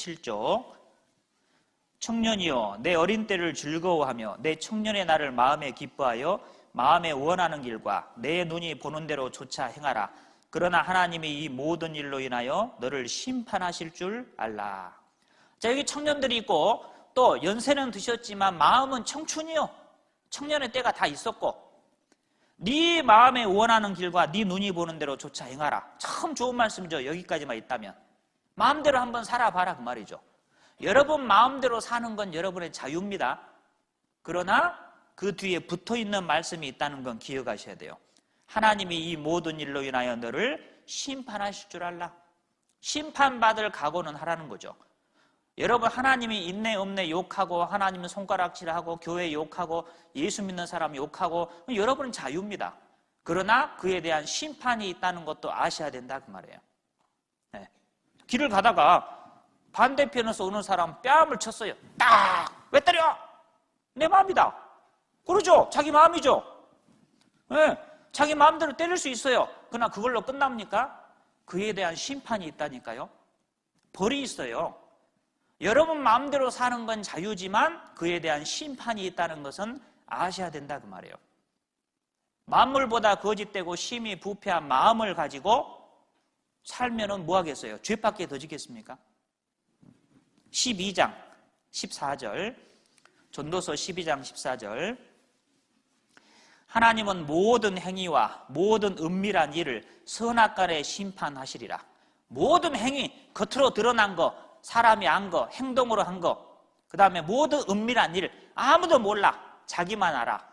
27조. 청년이여 내 어린 때를 즐거워하며 내 청년의 날을 마음에 기뻐하여 마음에 원하는 길과 내 눈이 보는 대로 조차 행하라. 그러나 하나님이 이 모든 일로 인하여 너를 심판하실 줄 알라. 자, 여기 청년들이 있고 또 연세는 드셨지만 마음은 청춘이요. 청년의 때가 다 있었고 네 마음에 원하는 길과 네 눈이 보는 대로 조차 행하라. 참 좋은 말씀이죠. 여기까지만 있다면 마음대로 한번 살아봐라 그 말이죠. 여러분 마음대로 사는 건 여러분의 자유입니다. 그러나 그 뒤에 붙어있는 말씀이 있다는 건 기억하셔야 돼요. 하나님이 이 모든 일로 인하여 너를 심판하실 줄 알라. 심판받을 각오는 하라는 거죠. 여러분 하나님이 있네 없네 욕하고 하나님은 손가락질하고 교회 욕하고 예수 믿는 사람 욕하고 여러분은 자유입니다. 그러나 그에 대한 심판이 있다는 것도 아셔야 된다 그 말이에요. 네. 길을 가다가 반대편에서 오는 사람 뺨을 쳤어요. 딱! 왜 때려? 내 마음이다. 그러죠? 자기 마음이죠? 네. 자기 마음대로 때릴 수 있어요. 그러나 그걸로 끝납니까? 그에 대한 심판이 있다니까요. 벌이 있어요. 여러분 마음대로 사는 건 자유지만 그에 대한 심판이 있다는 것은 아셔야 된다 그 말이에요. 만물보다 거짓되고 심히 부패한 마음을 가지고 살면은 뭐 하겠어요? 죄밖에 더 지겠습니까? 12장 14절 전도서 12장 14절 하나님은 모든 행위와 모든 은밀한 일을 선악간에 심판하시리라. 모든 행위, 겉으로 드러난 거, 사람이 한 거, 행동으로 한 거, 그 다음에 모든 은밀한 일, 아무도 몰라. 자기만 알아.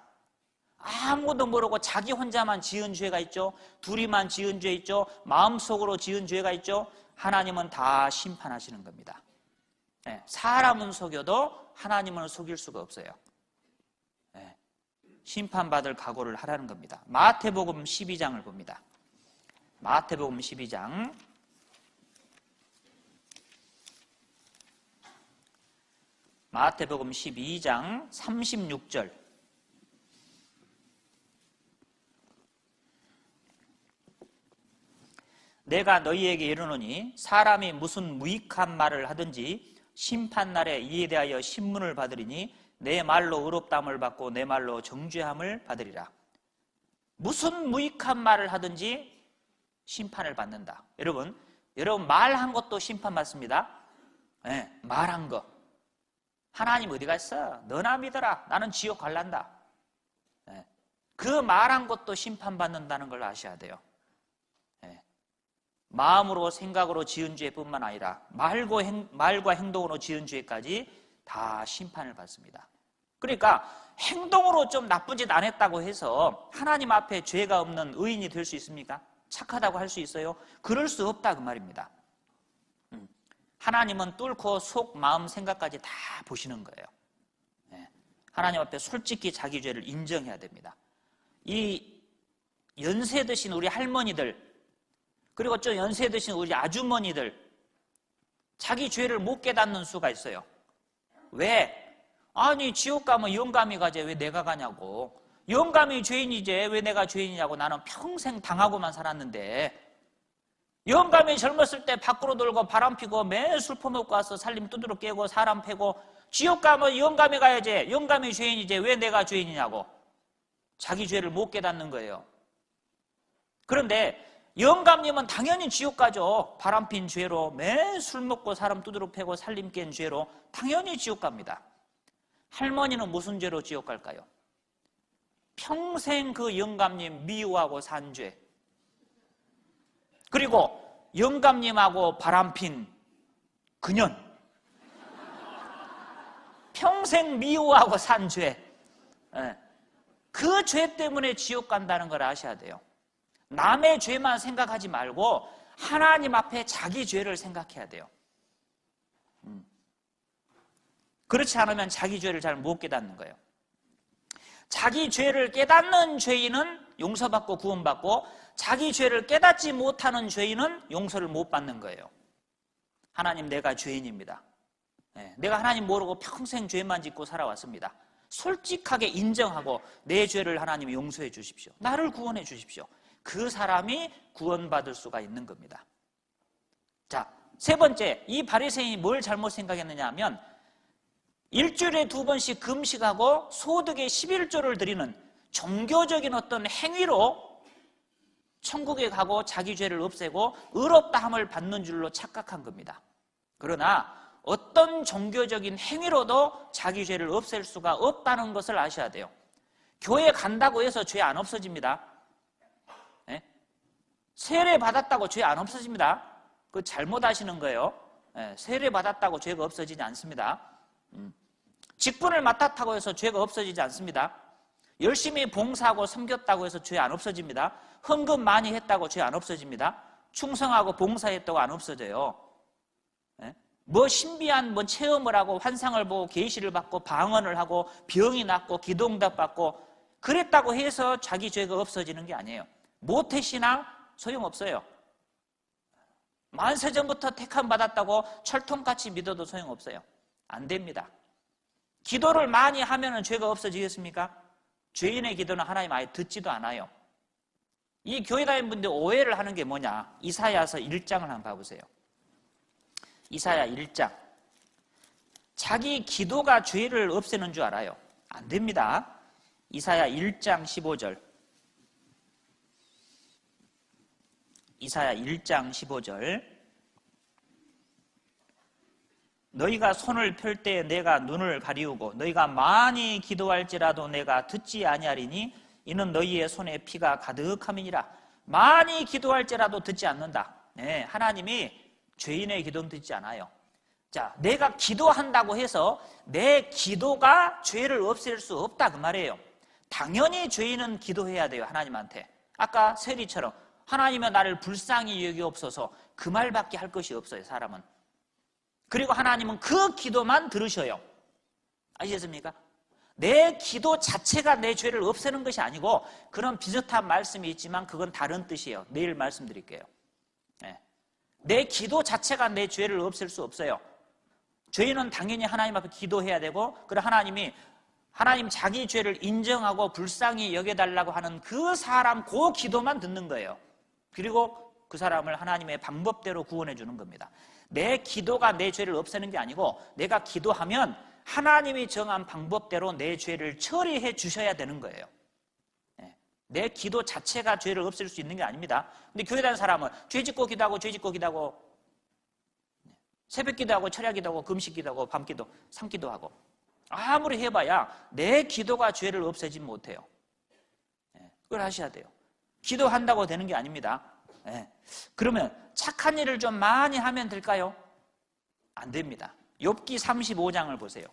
아무도 모르고 자기 혼자만 지은 죄가 있죠. 둘이만 지은 죄 있죠. 마음속으로 지은 죄가 있죠. 하나님은 다 심판하시는 겁니다. 네, 사람은 속여도 하나님은 속일 수가 없어요. 네, 심판받을 각오를 하라는 겁니다. 마태복음 12장을 봅니다. 마태복음 12장 마태복음 12장 36절 내가 너희에게 이르노니 사람이 무슨 무익한 말을 하든지 심판날에 이에 대하여 신문을 받으리니 내 말로 의롭다함을 받고 내 말로 정죄함을 받으리라. 무슨 무익한 말을 하든지 심판을 받는다. 여러분 말한 것도 심판받습니다. 네, 말한 거. 하나님 어디 갔어? 너나 믿어라. 나는 지옥 갈란다. 네, 그 말한 것도 심판받는다는 걸 아셔야 돼요. 네, 마음으로 생각으로 지은 죄뿐만 아니라 말과 행동으로 지은 죄까지 다 심판을 받습니다. 그러니까 행동으로 좀 나쁜 짓 안 했다고 해서 하나님 앞에 죄가 없는 의인이 될 수 있습니까? 착하다고 할 수 있어요? 그럴 수 없다 그 말입니다. 하나님은 뚫고 속, 마음, 생각까지 다 보시는 거예요. 네. 하나님 앞에 솔직히 자기 죄를 인정해야 됩니다. 이 연세 드신 우리 할머니들 그리고 좀 연세 드신 우리 아주머니들 자기 죄를 못 깨닫는 수가 있어요. 왜? 아니 지옥 가면 영감이 가지 왜 내가 가냐고. 영감이 죄인이지 왜 내가 죄인이냐고. 나는 평생 당하고만 살았는데 영감이 젊었을 때 밖으로 돌고 바람 피고 매일 술 퍼먹고 와서 살림 두드러 깨고 사람 패고 지옥 가면 영감이 가야지 영감이 죄인이지 왜 내가 죄인이냐고. 자기 죄를 못 깨닫는 거예요. 그런데 영감님은 당연히 지옥 가죠. 바람핀 죄로 매일 술 먹고 사람 두드러 패고 살림 깬 죄로 당연히 지옥 갑니다. 할머니는 무슨 죄로 지옥 갈까요? 평생 그 영감님 미워하고 산 죄. 그리고 영감님하고 바람핀 그년. 평생 미워하고 산 죄. 그 죄 때문에 지옥 간다는 걸 아셔야 돼요. 남의 죄만 생각하지 말고 하나님 앞에 자기 죄를 생각해야 돼요. 그렇지 않으면 자기 죄를 잘 못 깨닫는 거예요. 자기 죄를 깨닫는 죄인은 용서받고 구원받고 자기 죄를 깨닫지 못하는 죄인은 용서를 못 받는 거예요. 하나님 내가 죄인입니다. 내가 하나님 모르고 평생 죄만 짓고 살아왔습니다. 솔직하게 인정하고 내 죄를 하나님이 용서해 주십시오. 나를 구원해 주십시오. 그 사람이 구원받을 수가 있는 겁니다. 자, 세 번째, 이 바리새인이 뭘 잘못 생각했느냐 하면 일주일에 2번씩 금식하고 소득의 11조를 드리는 종교적인 어떤 행위로 천국에 가고 자기 죄를 없애고 의롭다함을 받는 줄로 착각한 겁니다. 그러나 어떤 종교적인 행위로도 자기 죄를 없앨 수가 없다는 것을 아셔야 돼요. 교회 간다고 해서 죄 안 없어집니다. 네? 세례 받았다고 죄 안 없어집니다. 그거 잘못 아시는 거예요. 네, 세례 받았다고 죄가 없어지지 않습니다. 직분을 맡았다고 해서 죄가 없어지지 않습니다. 열심히 봉사하고 섬겼다고 해서 죄 안 없어집니다. 헌금 많이 했다고 죄 안 없어집니다. 충성하고 봉사했다고 안 없어져요. 뭐 신비한 뭐 체험을 하고 환상을 보고 계시를 받고 방언을 하고 병이 낫고 기도응답 받고 그랬다고 해서 자기 죄가 없어지는 게 아니에요. 모태신앙 소용없어요. 만세전부터 택함 받았다고 철통같이 믿어도 소용없어요. 안 됩니다. 기도를 많이 하면 죄가 없어지겠습니까? 죄인의 기도는 하나님 아예 듣지도 않아요. 이 교회 다니는 분들 오해를 하는 게 뭐냐? 이사야서 1장을 한번 봐보세요. 이사야 1장. 자기 기도가 죄를 없애는 줄 알아요. 안 됩니다. 이사야 1장 15절. 이사야 1장 15절. 너희가 손을 펼 때 내가 눈을 가리우고 너희가 많이 기도할지라도 내가 듣지 아니하리니 이는 너희의 손에 피가 가득함이니라. 많이 기도할지라도 듣지 않는다. 네, 하나님이 죄인의 기도는 듣지 않아요. 자, 내가 기도한다고 해서 내 기도가 죄를 없앨 수 없다 그 말이에요. 당연히 죄인은 기도해야 돼요. 하나님한테. 아까 세리처럼 하나님은 나를 불쌍히 여기옵소서 그 말밖에 할 것이 없어요. 사람은. 그리고 하나님은 그 기도만 들으셔요. 아시겠습니까? 내 기도 자체가 내 죄를 없애는 것이 아니고 그런 비슷한 말씀이 있지만 그건 다른 뜻이에요. 내일 말씀드릴게요. 네. 내 기도 자체가 내 죄를 없앨 수 없어요. 죄인은 당연히 하나님 앞에 기도해야 되고 그럼 하나님 자기 죄를 인정하고 불쌍히 여겨달라고 하는 그 사람 그 기도만 듣는 거예요. 그리고 그 사람을 하나님의 방법대로 구원해 주는 겁니다. 내 기도가 내 죄를 없애는 게 아니고 내가 기도하면 하나님이 정한 방법대로 내 죄를 처리해 주셔야 되는 거예요. 내 기도 자체가 죄를 없앨 수 있는 게 아닙니다. 근데 교회 다니는 사람은 죄 짓고 기도하고 죄 짓고 기도하고 새벽 기도하고 철야 기도하고 금식 기도하고 밤 기도, 삼 기도하고 아무리 해봐야 내 기도가 죄를 없애지 못해요. 그걸 하셔야 돼요. 기도한다고 되는 게 아닙니다. 그러면 착한 일을 좀 많이 하면 될까요? 안 됩니다. 욥기 35장을 보세요.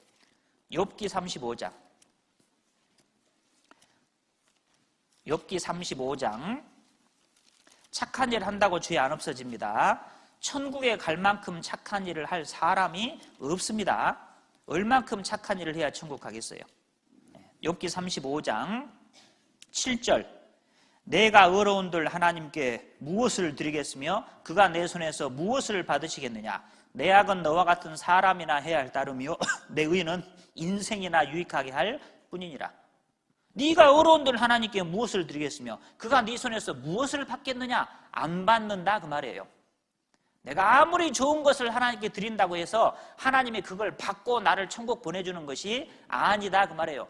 욥기 35장. 욥기 35장. 착한 일 한다고 죄 안 없어집니다. 천국에 갈 만큼 착한 일을 할 사람이 없습니다. 얼만큼 착한 일을 해야 천국 가겠어요? 욥기 35장 7절. 내가 의로운들 하나님께 무엇을 드리겠으며 그가 내 손에서 무엇을 받으시겠느냐? 내 악은 너와 같은 사람이나 해야 할 따름이요 내 의는 인생이나 유익하게 할 뿐이니라. 네가 의로운들 하나님께 무엇을 드리겠으며 그가 네 손에서 무엇을 받겠느냐? 안 받는다 그 말이에요. 내가 아무리 좋은 것을 하나님께 드린다고 해서 하나님이 그걸 받고 나를 천국 보내주는 것이 아니다 그 말이에요.